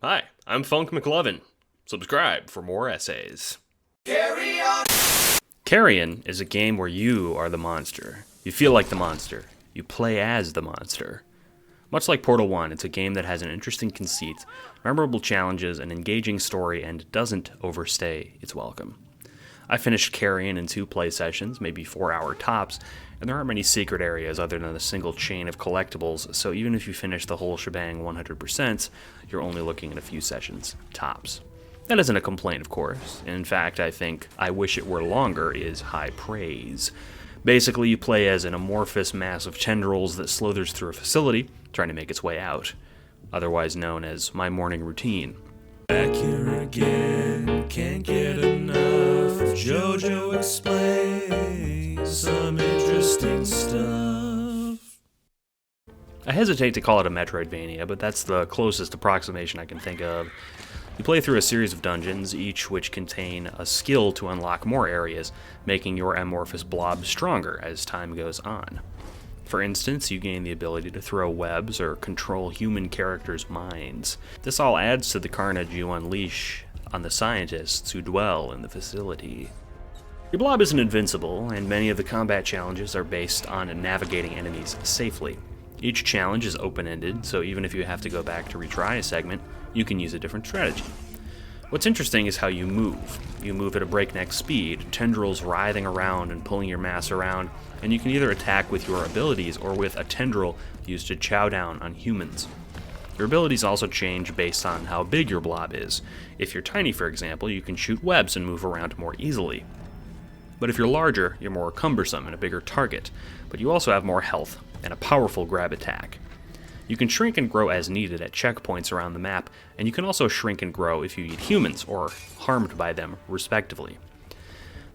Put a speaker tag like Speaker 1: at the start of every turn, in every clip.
Speaker 1: Hi, I'm Funk McLovin. Subscribe for more essays.
Speaker 2: Carrion!
Speaker 1: Carrion is a game where you are the monster. You feel like the monster. You play as the monster. Much like Portal 1, it's a game that has an interesting conceit, memorable challenges, an engaging story, and doesn't overstay its welcome. I finished Carrion in 2 play sessions, maybe 4-hour tops, and there aren't many secret areas other than a single chain of collectibles, so even if you finish the whole shebang 100%, you're only looking at a few sessions tops. That isn't a complaint, of course. In fact, I think "I wish it were longer" is high praise. Basically, you play as an amorphous mass of tendrils that slithers through a facility, trying to make its way out, otherwise known as my morning routine.
Speaker 2: Back here again, can't get enough. JoJo explains some interesting stuff.
Speaker 1: I hesitate to call it a Metroidvania, but that's the closest approximation I can think of. You play through a series of dungeons, each which contain a skill to unlock more areas, making your amorphous blob stronger as time goes on. For instance, you gain the ability to throw webs or control human characters' minds. This all adds to the carnage you unleash on the scientists who dwell in the facility. Your blob isn't invincible, and many of the combat challenges are based on navigating enemies safely. Each challenge is open-ended, so even if you have to go back to retry a segment, you can use a different strategy. What's interesting is how you move. You move at a breakneck speed, tendrils writhing around and pulling your mass around, and you can either attack with your abilities or with a tendril used to chow down on humans. Your abilities also change based on how big your blob is. If you're tiny, for example, you can shoot webs and move around more easily. But if you're larger, you're more cumbersome and a bigger target, but you also have more health and a powerful grab attack. You can shrink and grow as needed at checkpoints around the map, and you can also shrink and grow if you eat humans or harmed by them, respectively.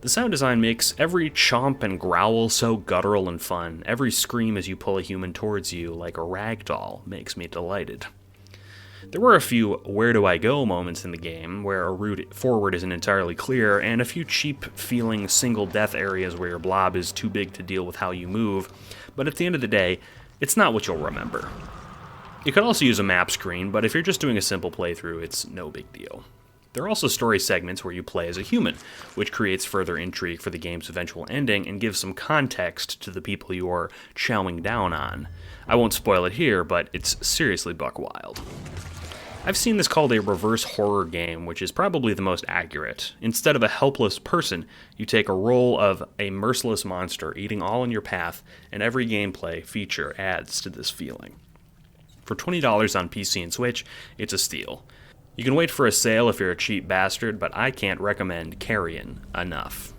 Speaker 1: The sound design makes every chomp and growl so guttural and fun. Every scream as you pull a human towards you like a rag doll makes me delighted. There were a few "where do I go" moments in the game, where a route forward isn't entirely clear, and a few cheap-feeling single death areas where your blob is too big to deal with how you move, but at the end of the day, it's not what you'll remember. You could also use a map screen, but if you're just doing a simple playthrough, it's no big deal. There are also story segments where you play as a human, which creates further intrigue for the game's eventual ending and gives some context to the people you are chowing down on. I won't spoil it here, but it's seriously buck wild. I've seen this called a reverse horror game, which is probably the most accurate. Instead of a helpless person, you take a role of a merciless monster eating all in your path, and every gameplay feature adds to this feeling. For $20 on PC and Switch, it's a steal. You can wait for a sale if you're a cheap bastard, but I can't recommend Carrion enough.